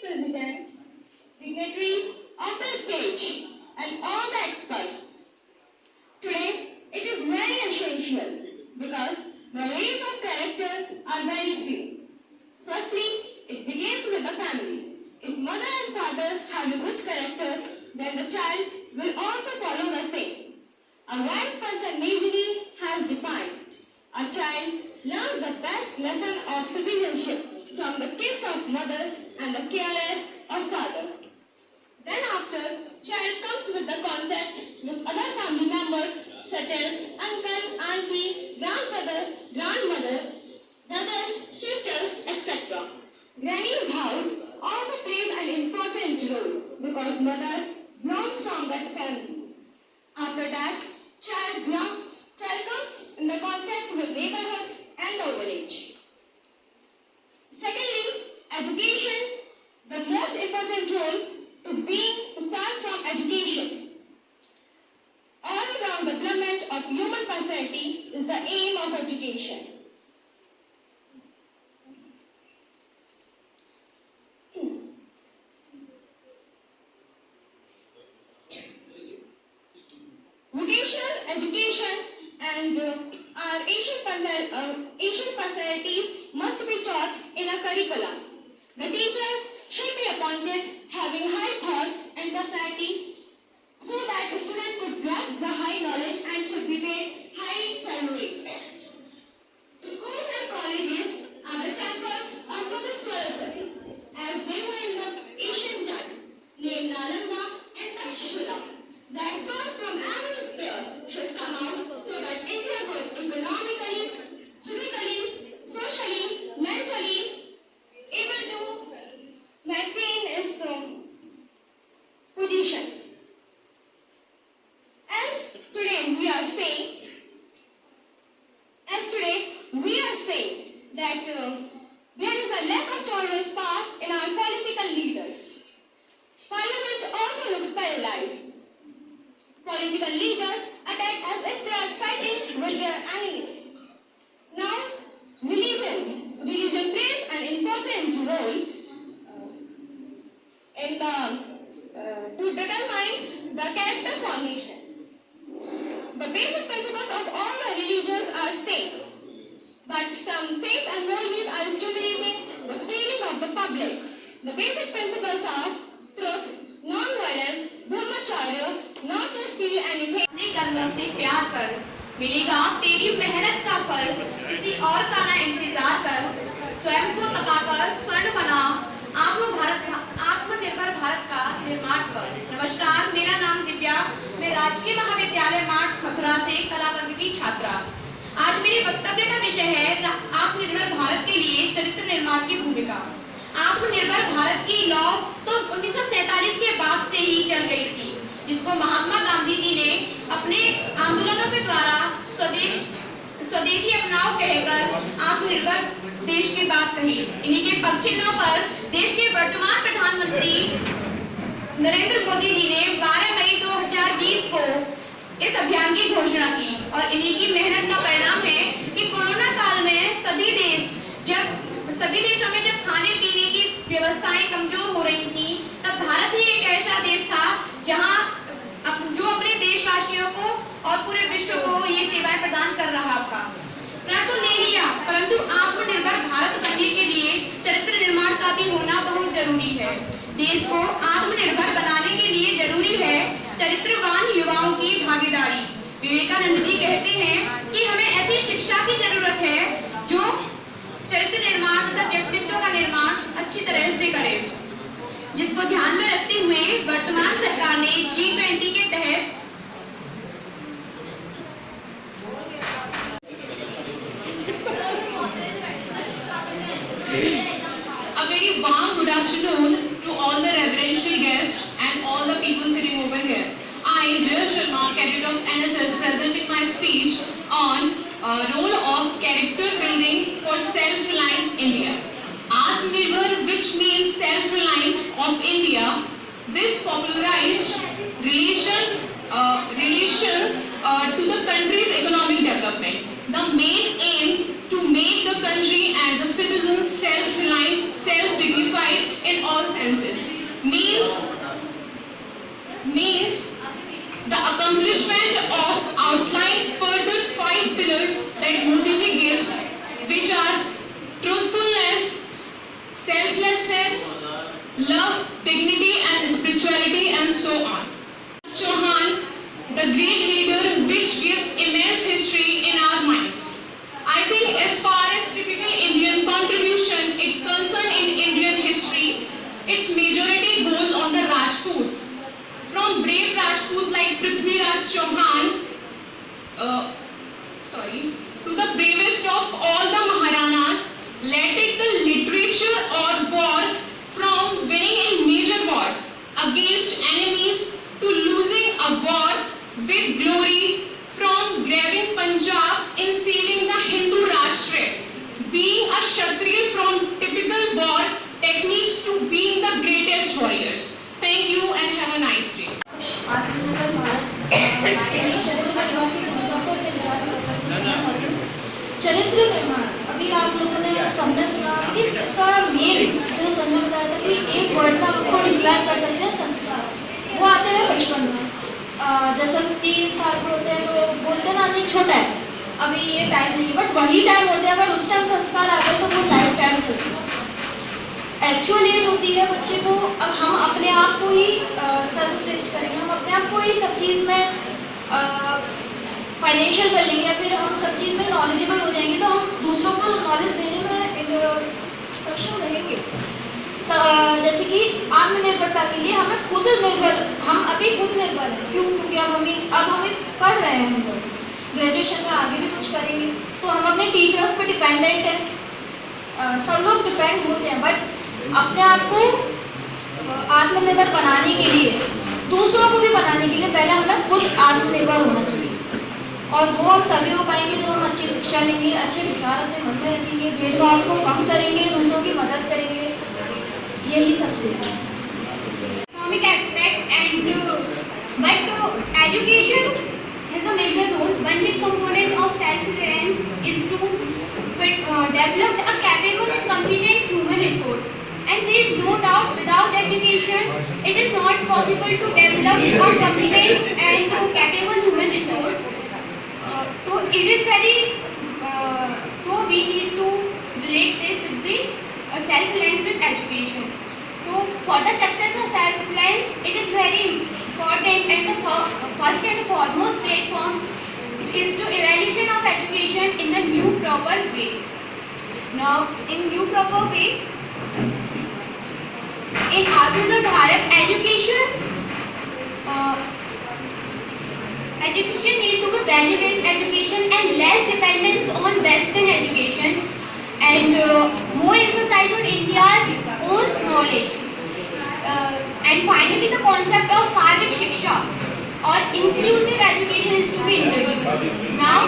President, dignitaries on the stage, and all the experts. Today, it is very essential because the rays of character are very few. Firstly, it begins with the family. If mother and father have a good character, then the child will also follow the same. A wise person majorly has defined, a child learns the best lesson of citizenship from the kiss of mother and the cares of father. Then after, child comes with the contact with other family members such as uncle, auntie, grandfather, grandmother, brothers, sisters, etc. Granny's house also plays an important role because mother belongs from that family. After that, child comes in the contact with neighborhood and the village. Secondly, education. The most important role is being start from education. All-round development of human personality is the aim of education. Vocational education and our Asian personalities must be taught in a curriculum. The teacher should be appointed having high thoughts and personality so that the student could grasp the high knowledge and should be paid high salary. Schools and colleges are the temples of public scholarship as they were in the ancient time, named Nalanda and Takshashila. The experts from every sphere should come out so that India was economically, civically, socially, mentally able to maintain its position. As today we are saying that there is a lack of tolerance power in our political leaders. Parliament also looks paralyzed. Political leaders attack as if they are fighting with their enemies. Now, religion plays an important role in to determine the character formation. The basic principles of all the religions are same, but some faiths and worldviews are stimulating the feeling of the public. The basic principles are truth, non-violence, brahmacharya, not to steal anything. अपने कर्मों से प्यार कर, मिलेगा तेरी मेहनत का फल, किसी और का ना इंतजार कर, स्वयं को तपाकर स्वर्ण बना, आत्मनिर्भर भारत का निर्माण कर। नमस्कार, मेरा नाम दिव्या, मैं राजकीय महाविद्यालय माठ मथुरा से कला वर्ग की छात्रा। आज मेरे वक्तव्य का विषय है आत्मनिर्भर भारत के लिए चरित्र निर्माण की भूमिका। आत्मनिर्भर भारत की लौ तो 1947 के बाद से ही चल गई थी, जिसको महात्मा गांधी जी ने अपने आंदोलनों के द्वारा स्वदेशी अपनाओ कहकर आत्मनिर्भर देश की बात कही। इन्हीं के पगचिन्हों पर देश के वर्तमान प्रधानमंत्री नरेंद्र मोदी जी ने 12 मई 2020 को इस अभियान की घोषणा की और इन्हीं की मेहनत का परिणाम है कि कोरोना काल में सभी देशों में जब खाने पीने की व्यवस्थाएं कमजोर हो रही थी, तब भारत ही एक ऐसा देश था जहां जो अपने देशवासियों को और पूरे विश्व को ये सेवाएं प्रदान कर रहा था। परंतु आत्मनिर्भर भारत बनने के लिए चरित्र निर्माण का भी होना बहुत जरूरी है। देश को आत्मनिर्भर बनाने के लिए जरूरी है चरित्रवान युवाओं की भागीदारी। विवेकानंद जी कहते हैं कि हमें ऐसी शिक्षा की जरूरत है जो चरित्र निर्माण तथा व्यक्तित्व का निर्माण अच्छी तरह से करे, जिसको ध्यान में रखते हुए वर्तमान सरकार ने G20 के तहत A very warm good afternoon to all the reverential guests and all the people sitting over here. I, Jaya Sharma, cadet of NSS, presenting my speech on role of character building for self-reliance India. Atmanirbhar, which means self-reliant of India, this popularized relation to the country's economic development. The main aim to make the country and the citizens self-reliant, self-dignified in all senses. accomplishment of outlined further 5 pillars that Modi ji gives, which are truthfulness, selflessness, love, dignity and spirituality and so on. Chauhan, the great leader which gives immense history in our minds. I think as far as typical Indian contribution is concerned in Indian history, its majority goes on the Rajputs. From brave Rajput like Prithviraj Chauhan, to the bravest of all the Maharanas, let it the literature or war, from winning in major wars against enemies to losing a war with glory, from grabbing Punjab in saving the Hindu Rashtra, being a Kshatriya from typical war techniques to being the greatest warriors. Thank you and have a nice day. आत्मनिर्भर भारत के चरित्र निर्माण की भूमिका पर अपने विचार प्रस्तुत करना चाहती हूँ। चरित्र निर्माण, अभी आप लोगों ने सबने सुना कि इसका मेन जो संजय बताया था कि एक वर्ड में हम उसको डिस्क्राइब कर सकते हैं, संस्कार। वो आते हैं बचपन से, जैसे हम 3 साल के होते हैं तो बोलते हैं ना नहीं छोटा है, अभी ये टाइम नहीं, बट वही टाइम होता है, अगर उस टाइम संस्कार आ गए तो वो लाइफ टाइम चलती है। एक्चुअल एज होती है बच्चे को, अब हम अपने आप को ही सर्वश्रेष्ठ करेंगे, हम अपने आप को ही सब चीज़ में फाइनेंशियल कर लेंगे या फिर हम सब चीज़ में नॉलेजेबल हो जाएंगे, तो हम दूसरों को नॉलेज देने में सक्षम रहेंगे। जैसे कि आत्मनिर्भरता के लिए हमें खुद निर्भर, हम अभी खुद निर्भर हैं। क्यों? क्योंकि अब हमें पढ़ रहे हैं, हम लोग ग्रेजुएशन में आगे भी कुछ करेंगे तो हम अपने टीचर्स पर डिपेंडेंट हैं। सब लोग डिपेंड होते हैं, बट अपने आप को आत्मनिर्भर बनाने के लिए, दूसरों को भी बनाने के लिए पहले हमें खुद आत्मनिर्भर होना चाहिए। और वो हम तभी हो पाएंगे जब हम अच्छी शिक्षा लेंगे, अच्छे विचार अपने मन में रखेंगे, भेदभाव को कम करेंगे, दूसरों की मदद करेंगे, यही सबसे Economic aspect but education has a major role. One big component of self-reliance is to develop a capable and competent human resource. And there is no doubt without education it is not possible to develop a competent and capable human resource. So it is very so we need to relate this with the self-reliance with education. So for the success of self-reliance, it is very important, and the first and foremost platform is to evaluation of education in the new proper way. Now, in new proper way, in Atmanirbhar Bharat, education need to be value-based education and less dependence on Western education, and more emphasis on India's own knowledge. And finally, the concept of Sarvik Shiksha or inclusive education is to be introduced. Now,